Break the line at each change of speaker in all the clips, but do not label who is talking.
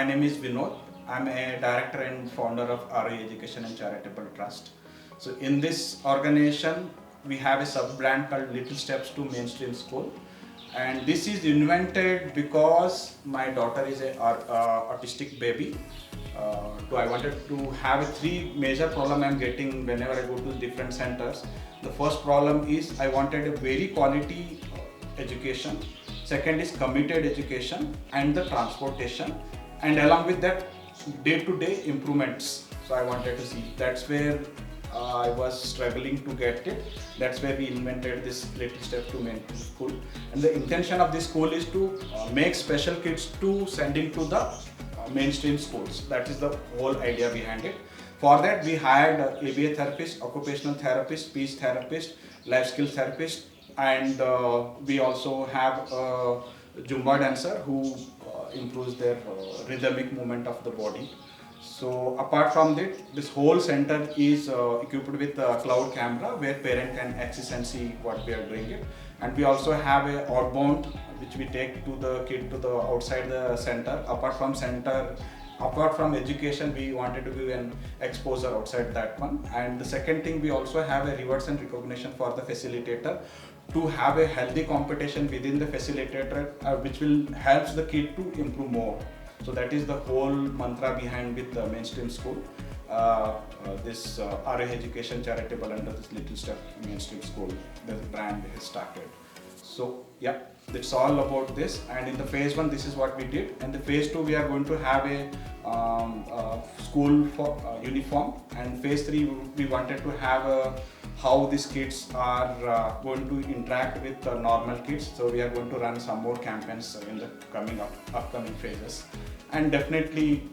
My name is Vinod. I'm a director and founder of ROE Education and Charitable Trust. So in this organization, we have a sub-brand called Little Steps to Mainstream School. And this is invented because my daughter is a autistic baby. I wanted to have a three major problem I'm getting whenever I go to different centers. The first problem is I wanted a very quality education. Second is committed education and the transportation, and along with that day-to-day improvements. So I wanted to see, that's where I was struggling to get it. That's where we invented this Little Step to Mainstream School. And the intention of this school is to make special kids to sending to the mainstream schools. That is the whole idea behind it. For that, we hired ABA therapist, occupational therapist, speech therapist, life skill therapist, and we also have a Zumba dancer who improves their rhythmic movement of the body. So apart from that, this whole center is equipped with a cloud camera where parent can access and see what we are doing it. And we also have a outbound which we take to the kid to the outside the center. Apart from education, we wanted to give an exposure outside that one. And the second thing, we also have a rewards and recognition for the facilitator to have a healthy competition within the facilitator, which will help the kid to improve more. So that is the whole mantra behind with the mainstream school. This RA Education Charitable under this Little Step Mainstream School, the brand has started. So yeah, that's all about this. And in the phase 1, this is what we did. And the phase 2, we are going to have a school for uniform. And phase 3, we wanted to have how these kids are going to interact with the normal kids. So we are going to run some more campaigns in the upcoming phases. And definitely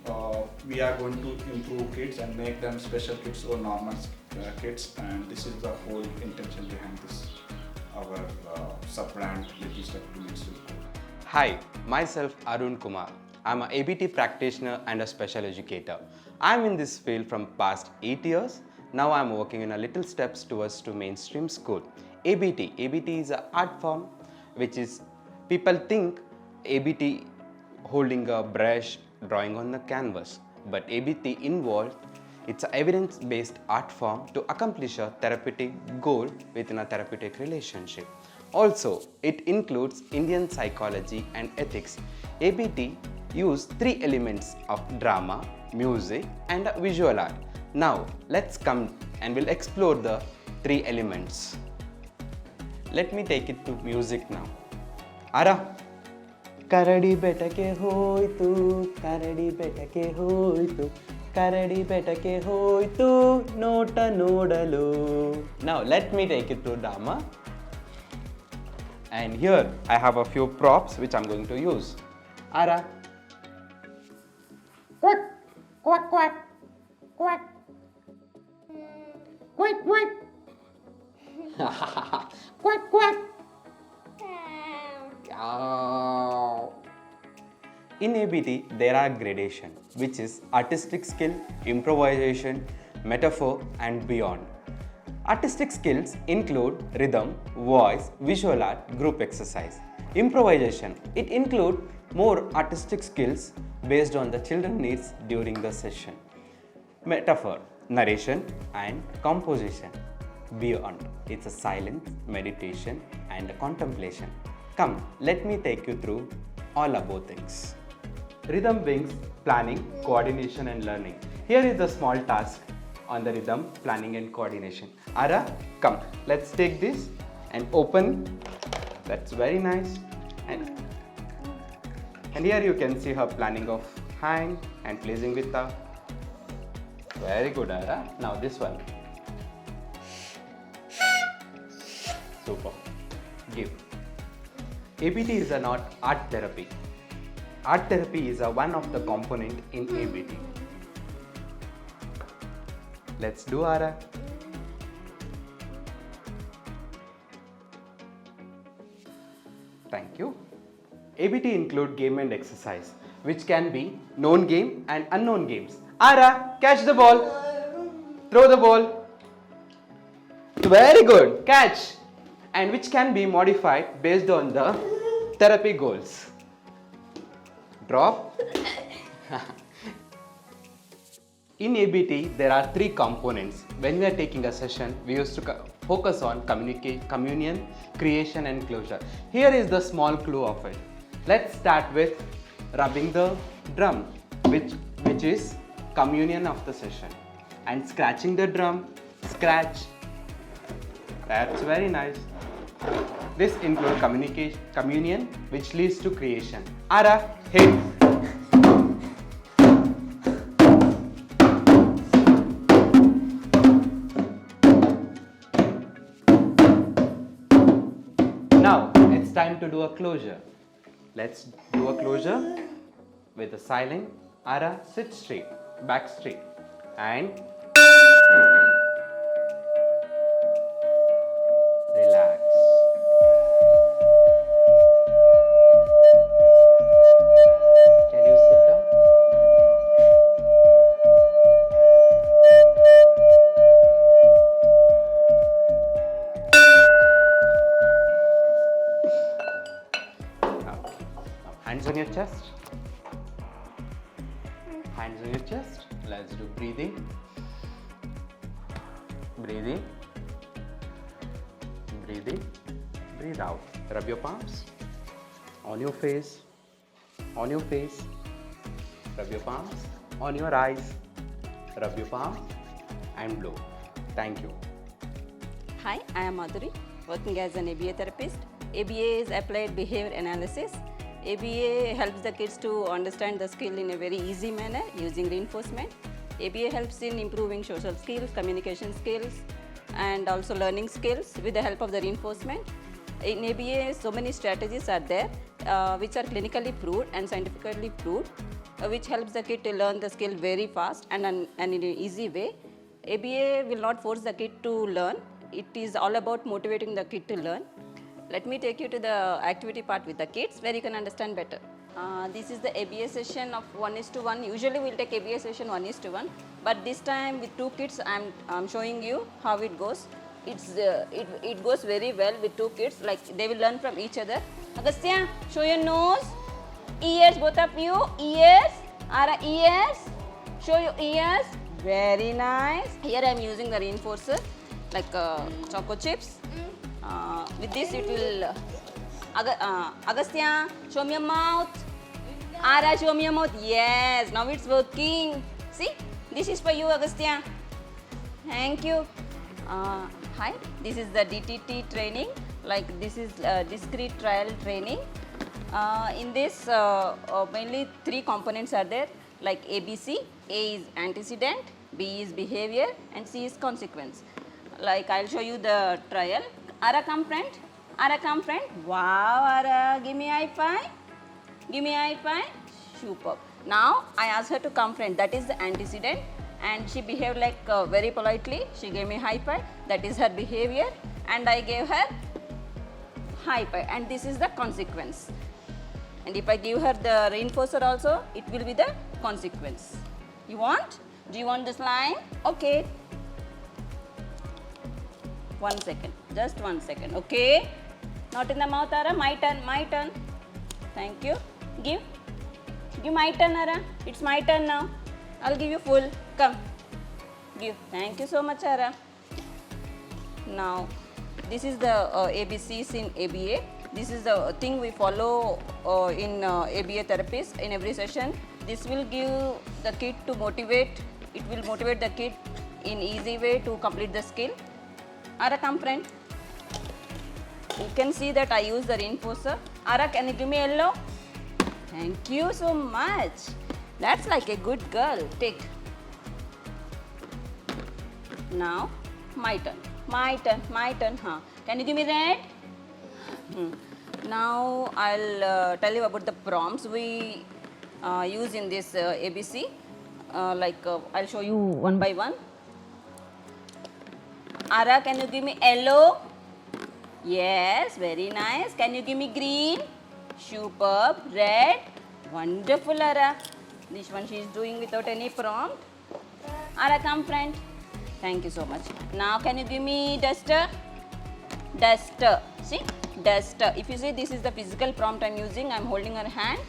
we are going to improve kids and make them special kids or normal kids. And this is the whole intention behind this, our sub-brand Little Step to Mainstream School.
Hi, myself Arun Kumar. I'm an ABT practitioner and a special educator. I'm in this field from past 8 years. Now I'm working in a Little Steps towards to Mainstream School. ABT is an art form which is, people think ABT holding a brush, drawing on the canvas. But ABT involved, it's an evidence-based art form to accomplish a therapeutic goal within a therapeutic relationship. Also, it includes Indian psychology and ethics. ABT use 3 elements of drama, music and visual art. Now, let's come and we'll explore the 3 elements. Let me take it to music now. Ara. Karadi betake hoitu, karadi betake hoitu, karadi betake hoitu, nota nodalu. Now, let me take it to drama. And here I have a few props which I'm going to use. Ara.
Quack, quack, quack, quack. Quack, quack. Quack, quack.
In ABT, there are gradation, which is artistic skill, improvisation, metaphor, and beyond. Artistic skills include rhythm, voice, visual art, group exercise. Improvisation, it includes more artistic skills based on the children needs during the session. Metaphor, narration and composition. Beyond, it's a silence, meditation and a contemplation. Come, let me take you through all above things. Rhythm brings planning, coordination and learning. Here is the small task on the rhythm, planning and coordination. Ara, come, let's take this and open. That's very nice. And here you can see her planning of hang and placing with the. Very good, Ara. Now this one. Super. Give. ABT is not art therapy. Art therapy is one of the component in ABT. Let's do Ara. Thank you. ABT include game and exercise, which can be known game and unknown games. Ara, catch the ball. Throw the ball. Very good. Catch. And which can be modified based on the therapy goals. Drop. In ABT, there are three components. When we are taking a session, we used to focus on communion, creation and closure. Here is the small clue of it. Let's start with rubbing the drum, which is communion of the session. And scratching the drum, scratch. That's very nice. This includes communion, which leads to creation. Ara, hit. Now, it's time to do a closure. Let's do a closure with a silent. Ara, sit straight, back straight. And relax. Can you sit down? Now, hands on your chest. Hands on your chest. Let's do breathing. Breathing. Breathing. Breathe out. Rub your palms on your face. On your face. Rub your palms on your eyes. Rub your palm and blow. Thank you.
Hi, I am Madhuri, working as an ABA therapist. ABA is Applied Behavior Analysis. ABA helps the kids to understand the skill in a very easy manner using reinforcement. ABA helps in improving social skills, communication skills, and also learning skills with the help of the reinforcement. In ABA, so many strategies are there which are clinically proved and scientifically proved, which helps the kid to learn the skill very fast and in an easy way. ABA will not force the kid to learn. It is all about motivating the kid to learn. Let me take you to the activity part with the kids where you can understand better. This is the ABA session of 1:1. Usually we'll take ABA session 1:1, but this time with two kids I'm showing you how it goes. It goes very well with two kids, like they will learn from each other. Agastya, show your nose, ears, both of you, ears, Ara, ears, show your ears, very nice. Here I'm using the reinforcer like choco chips. With this it will, Agastya, show me your mouth, Ara, show me your mouth, yes, now it's working. See, this is for you, Agastya. Thank you. Hi, this is the DTT training, like this is discrete trial training. In this, mainly three components are there, like ABC. A is antecedent, B is behavior, and C is consequence. Like I'll show you the trial. Ara, come friend. Ara, come friend. Wow, Ara, give me high five. Give me high five. Superb. Now I asked her to come friend. That is the antecedent, and she behaved like very politely. She gave me high five. That is her behavior, and I gave her high five. And this is the consequence. And if I give her the reinforcer also, it will be the consequence. You want? Do you want this line? Okay. 1 second. Just 1 second. Okay. Not in the mouth, Ara. My turn. My turn. Thank you. Give. Give my turn, Ara. It's my turn now. I'll give you full. Come. Give. Thank you so much, Ara. Now, this is the ABCs in ABA. This is the thing we follow in ABA therapies in every session. This will give the kid to motivate. It will motivate the kid in easy way to complete the skill. Ara, come friend. You can see that I use the reinforcer. Ara, can you give me yellow? Thank you so much. That's like a good girl. Take. Now, my turn. My turn. My turn. Huh. Can you give me red? Now, I'll tell you about the prompts we use in this ABC. I'll show you one by one. Ara, can you give me yellow? Yes, very nice. Can you give me green? Superb. Red? Wonderful, Ara. This one she is doing without any prompt. Ara, come friend. Thank you so much. Now, can you give me duster? Duster. See? Duster. If you see, this is the physical prompt I'm using. I'm holding her hand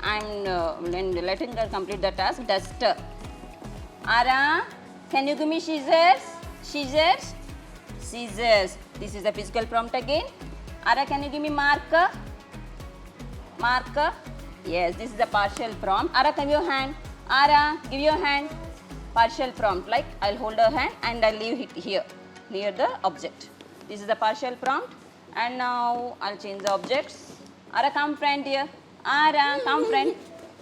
I'm letting her complete the task. Duster. Ara, can you give me scissors? Scissors? Scissors. This is the physical prompt again. Ara, can you give me marker? Marker? Yes, this is the partial prompt. Ara, give your hand. Ara, give your hand. Partial prompt, like I'll hold her hand and I'll leave it here near the object. This is the partial prompt. And now I'll change the objects. Ara, come friend here. Ara, come friend.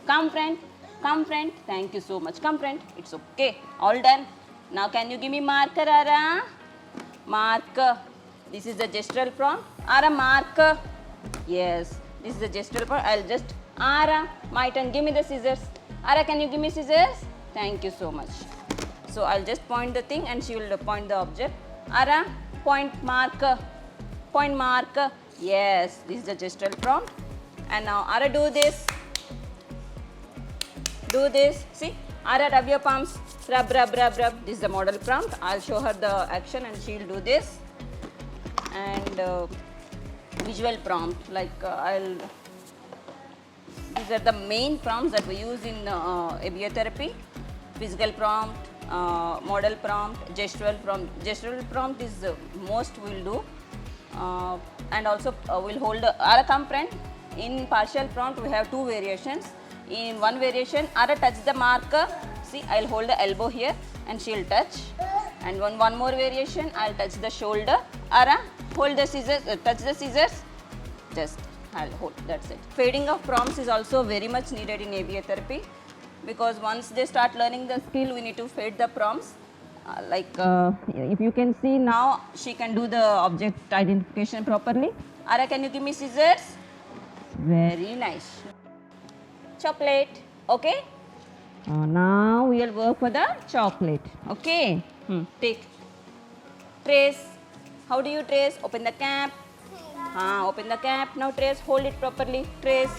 Come friend. Come friend. Thank you so much. Come friend. It's okay. All done. Now can you give me marker, Ara? Marker. This is the gestural prompt. Ara, marker. Yes. This is the gestural prompt. I'll just, Ara, my turn. Give me the scissors. Ara, can you give me scissors? Thank you so much. So I'll just point the thing and she will point the object. Ara, point marker. Point marker. Yes, this is the gestural prompt. And now Ara, do this. Do this. See? Ara, rub your palms. Rub, rub, rub, rub. This is the model prompt. I'll show her the action and she'll do this. And visual prompt, like these are the main prompts that we use in ABA therapy. Physical prompt, model prompt, gestural prompt. Gestural prompt is most we'll do. And also we'll hold Ara, come friend. In partial prompt we have two variations. In one variation, Ara, touch the marker. See, I'll hold the elbow here and she'll touch. And one more variation, I'll touch the shoulder. Ara, hold the scissors, touch the scissors. Just I'll hold, that's it. Fading of prompts is also very much needed in ABA therapy, because once they start learning the skill, we need to fade the prompts. If you can see now, she can do the object identification properly. Ara, can you give me scissors? Very nice. Chocolate, okay? Now we will work for the chocolate, okay? Take. Trace. How do you trace? Open the cap. Open the cap. Now trace. Hold it properly. Trace.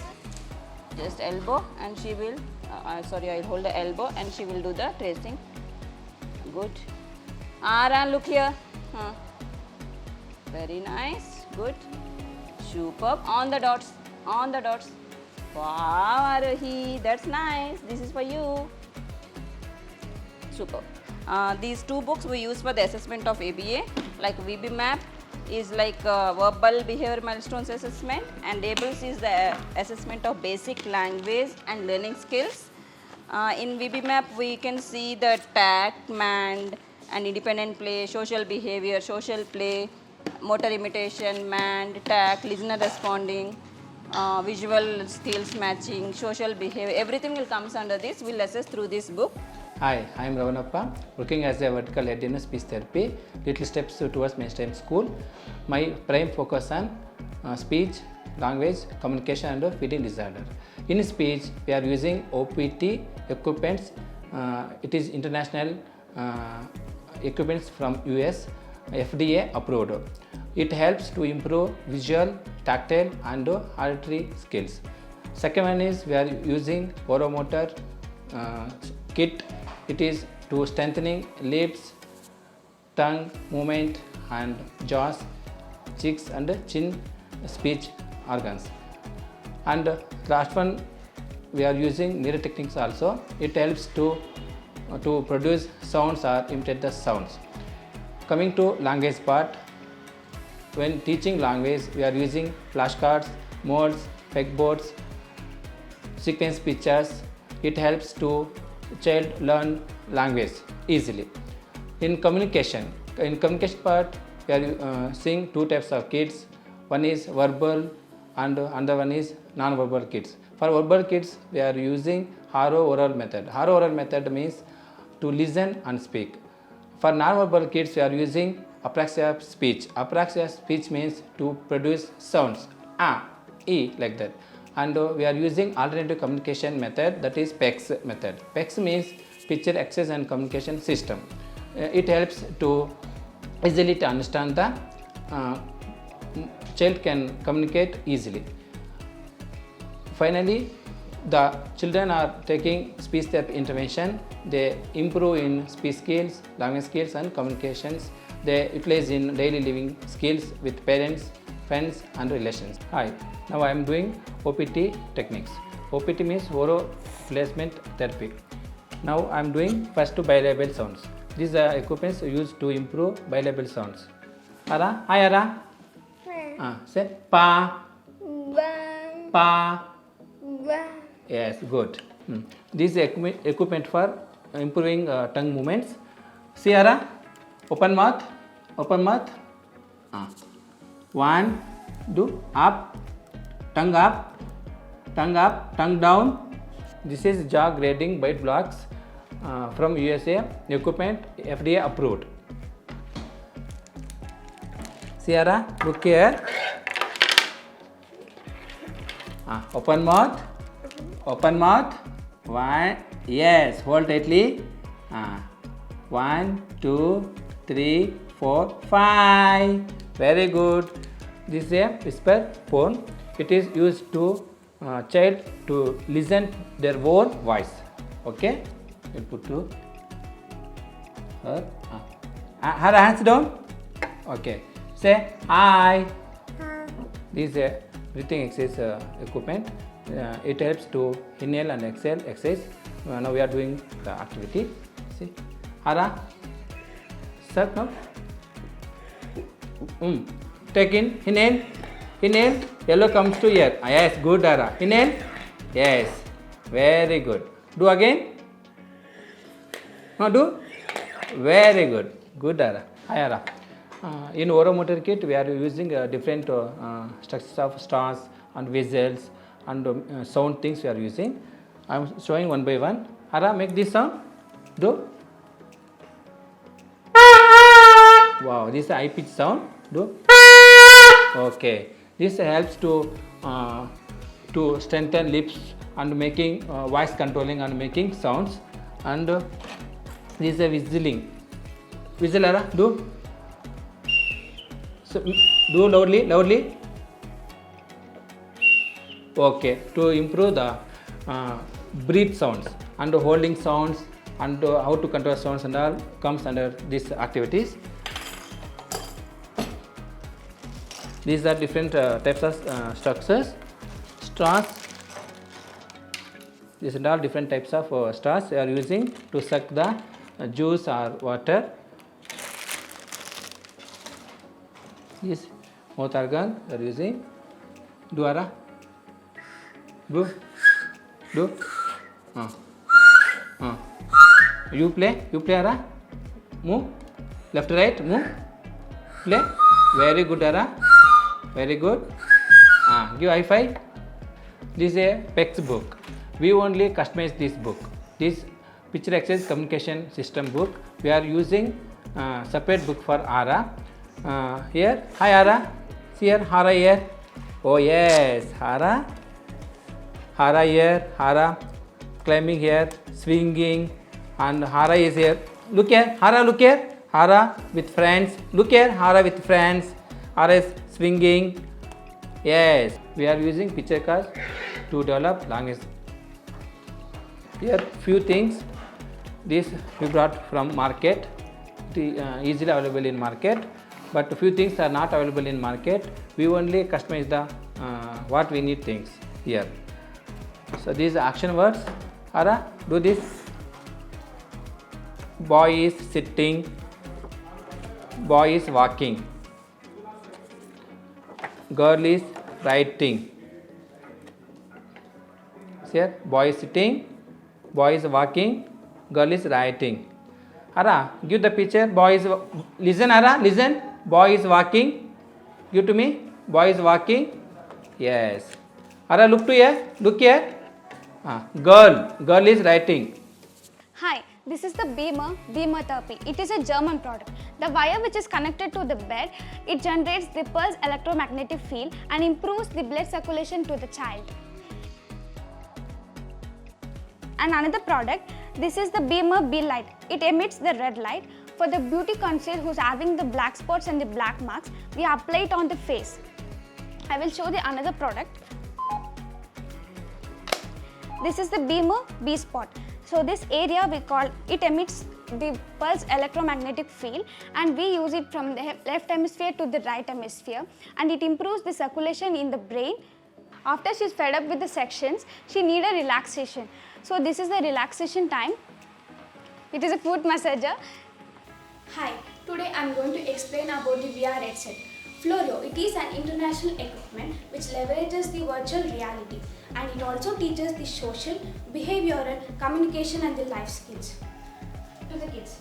Just elbow and she will, I'll hold the elbow and she will do the tracing. Good. Ara, look here. Very nice. Good. Superb. On the dots. On the dots. Wow, Arohi. That's nice. This is for you. Superb. These two books we use for the assessment of ABA, like VB-MAP is like verbal behavior milestones assessment, and ABLES is the assessment of basic language and learning skills. In VB-MAP we can see the TAC, MAND and independent play, social behavior, social play, motor imitation, MAND, TAC, listener responding, visual skills matching, social behavior, everything will comes under this. We'll assess through this book.
Hi, I am Ravanappa, working as a vertical head in speech therapy, Little Steps Towards Mainstream School. My prime focus on speech, language, communication and feeding disorder. In speech, we are using OPT equipments. It is international equipments from US, FDA approved. It helps to improve visual, tactile and auditory skills. Second one is we are using oromotor kit. It is to strengthening lips, tongue movement and jaws, cheeks and chin speech organs. And last one, we are using mirror techniques also. It helps to produce sounds or imitate the sounds. Coming to language part, when teaching language, we are using flashcards, modes, pegboards, sequence pictures. It helps to child learn language easily. In communication part, we are seeing two types of kids. One is verbal and another one is non-verbal kids. For verbal kids, we are using Haro oral method. Haro oral method means to listen and speak. For non-verbal kids, we are using apraxia speech. Apraxia speech means to produce sounds, e, like that. And we are using alternative communication method, that is PECS method. PECS means Picture Access and Communication System. It helps to easily to understand the child can communicate easily. Finally, the children are taking speech therapy intervention. They improve in speech skills, language skills and communications. They utilize in daily living skills with parents, friends and relations. Hi, now I am doing OPT techniques. OPT means oral placement therapy. Now I am doing first bilabial sounds. These are equipments used to improve bilabial sounds. Ara, hi Ara. Say pa, pa. Yes, good. This is equipment for improving tongue movements. See Ara, open mouth, open mouth. One, do up, tongue up, tongue up, tongue down. This is jaw grading bite blocks from USA. Equipment FDA approved. Sierra, look here. Open mouth, open mouth. One, yes, hold tightly. 1, 2, 3, 4, 5. Very good. This is a whisper phone. It is used to child to listen their own voice. Okay, you put to her. Her hands down. Okay, say hi. This is a breathing exercise equipment. It helps to inhale and exhale exercise. Now we are doing the activity. See, Hara, suck now. Take in, inhale, inhale. Yellow comes to ear. Yes, good Hara. Inhale. Yes, very good. Do again. No, do. Very good. Good Hara. Hi Hara. In oromotor kit, we are using different structures of stars and whistles and sound things we are using. I am showing one by one. Hara, make this sound. Do. Wow, this is high pitch sound. Do. Okay. This helps to strengthen lips and making voice controlling and making sounds. And this is a whistling. Whistle, Hara. Do. So, do loudly, loudly. Okay, to improve the breath sounds and holding sounds and how to control sounds and all comes under these activities. These are different types of structures. Straws. These are all different types of straws we are using to suck the juice or water. This mouth organ we are using. Do Hara. Do. Do. You play Hara. Move. Left, right, move. Play. Very good Hara. Very good. Give high five. This is a PEX book. We only customize this book. This picture access communication system book. We are using separate book for Hara. Here, hi Hara. See here, Hara here. Oh yes, Hara. Hara here, Hara climbing here, swinging, and Hara is here. Look here, Hara, look here. Hara with friends. Look here, Hara with friends. Hara is swinging. Yes, we are using picture cards to develop language. Here, few things. This we brought from market. Easily available in market, but few things are not available in market. We only customize the what we need things here. So these action words. Hara, do this. Boy is sitting. Boy is walking. Girl is writing. See here, boy is sitting. Boy is walking. Girl is writing. Hara, give the picture. Boy is listen. Hara, listen. Boy is walking. Give to me. Boy is walking. Yes. Hara, look to here. Look here. Girl is writing.
Hi, this is the Beamer therapy. It is a German product. The wire which is connected to the bed, it generates the pulse electromagnetic field and improves the blood circulation to the child. And another product, this is the Beamer B light. It emits the red light. For the beauty concealer who's having the black spots and the black marks, we apply it on the face. I will show the another product. This is the Beamer B spot. So this area we call, it emits the pulse electromagnetic field and we use it from the left hemisphere to the right hemisphere, and it improves the circulation in the brain After she's fed up with the sections, she needs a relaxation. So this is the relaxation time. It is a foot massager.
Hi, today I am going to explain about the VR headset. Florio, it is an international equipment which leverages the virtual reality, and it also teaches the social, behavioral, communication and the life skills to the kids.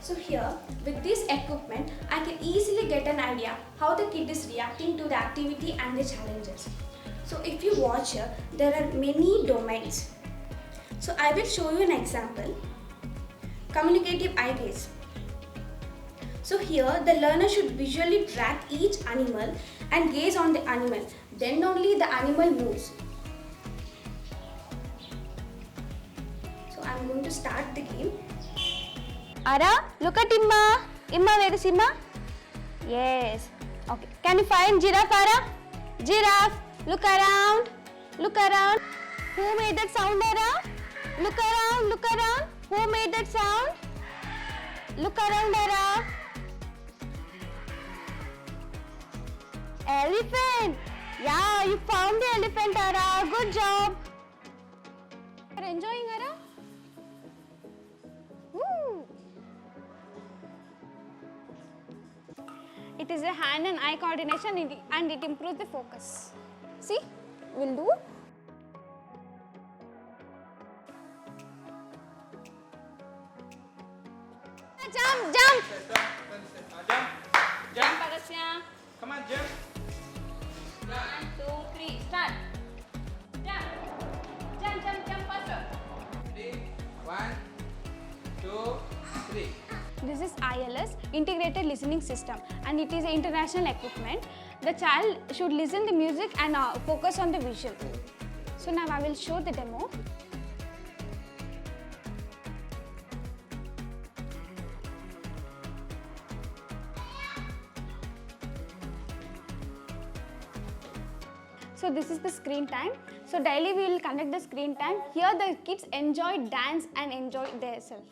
So here, with this equipment, I can easily get an idea how the kid is reacting to the activity and the challenges. So if you watch here, there are many domains. So I will show you an example. Communicative eye gaze. So here the learner should visually track each animal and gaze on the animal. Then only the animal moves. So I am going to start the game.
Ara, look at Imma. Imma, where is Imma? Yes. Okay. Can you find giraffe, Ara? Giraffe, look around. Look around. Who made that sound, Ara? Look around, look around. Who made that sound? Look around, Ara. Elephant. Yeah, you found the elephant, Ara. Good job. You're enjoying, Ara? Woo. It is a hand and eye coordination and it improves the focus. See, we'll do. Jump, jump. Jump, Agastya.
Come on, jump.
1, 2, 3, start. Jump. Jump, jump, jump faster.
1, 2, 3.
This is ILS, Integrated Listening System, and it is an international equipment. The child should listen the music and focus on the visual. So now I will show the demo. So this is the screen time. So daily we will conduct the screen time. Here the kids enjoy dance and enjoy themselves.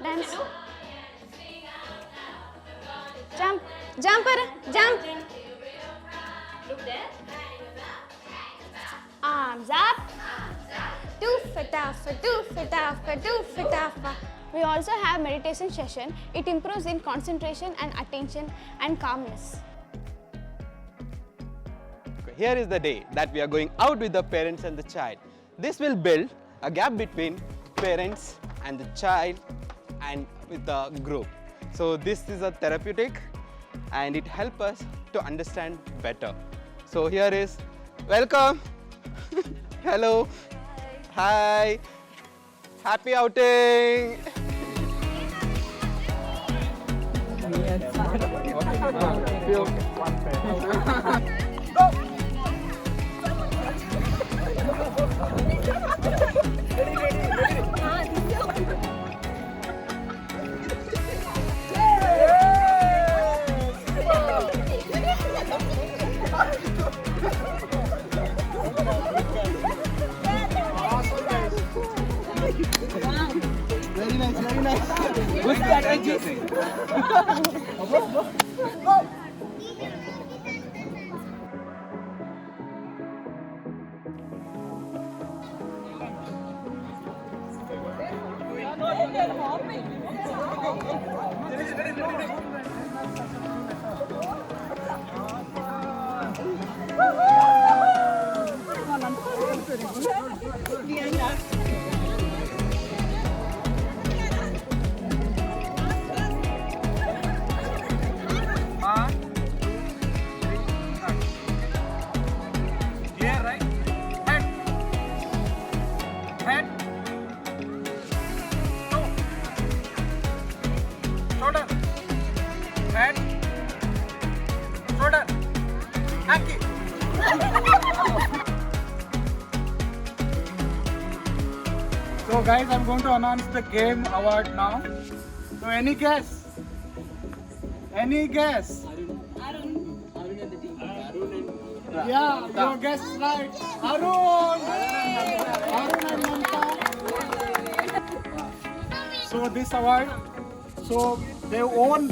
Dance. Jump. Jump. Jump.
Look there.
Arms up. Do fatafa, do fatafa, do fatafa. We also have meditation session. It improves in concentration and attention and calmness.
Here is the day that we are going out with the parents and the child. This will build a gap between parents and the child and with the group. So this is a therapeutic and it helps us to understand better. So here is, welcome. Hello. Hi. Happy outing.
So guys, I'm going to announce the game award now. So any guess? Any guess? Yeah, your guess is right. Arun and Mamta. So this award, so they won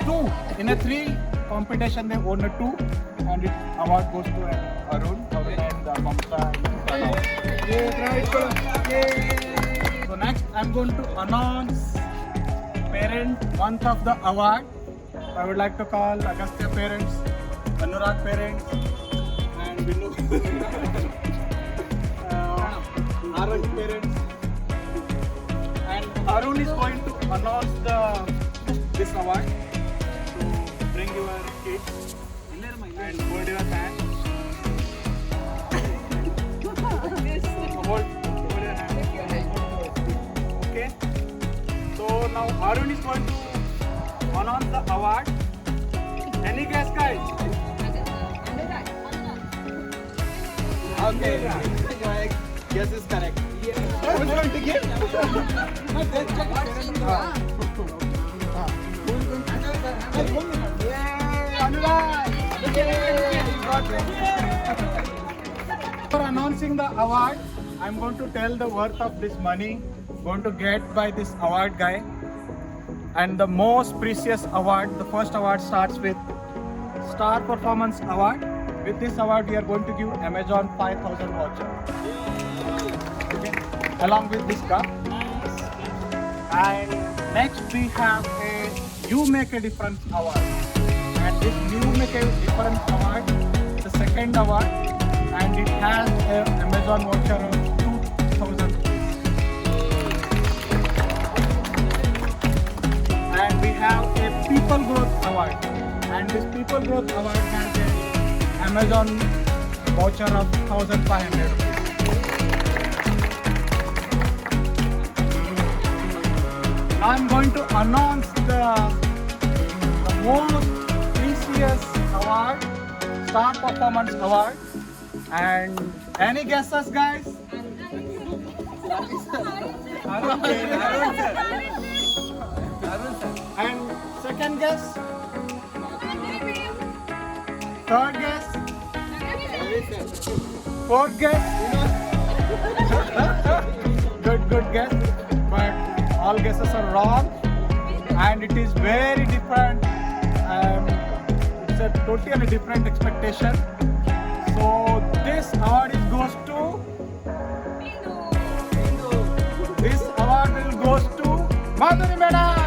2 in a 3 competition they won 2, and it award goes to Arun and Mamta. So next I'm going to announce parent month of the award. I would like to call Agastya parents, Anurag parents, and Bindu Arun parents. And Arun is going to announce this award. So bring your kids and hold your hand. Hold your hand. Okay. So now Arun is going to announce the award. Any guess, guys? Okay. My guess is correct. Who's going to give? For announcing the award, I'm going to tell the worth of this money going to get by this award guy. And the most precious award, the first award starts with Star Performance Award. With this award, we are going to give Amazon 5,000 voucher. Okay. Along with this cup. And next we have a You Make a Difference award. And this You Make a Difference award, the second award, and it has an Amazon voucher of 2,000 rupees. And we have a People Growth award, and this People Growth award has an Amazon voucher of 1,500 rupees. Now I'm going to announce the most precious award, Star Performance Award. And any guesses, guys? Arun sir. And second guess? Third guess? Fourth guess? Good guess. But all guesses are wrong. And it is very different. It's a totally different expectation. So this award goes to this award will goes to Madhuri Madam.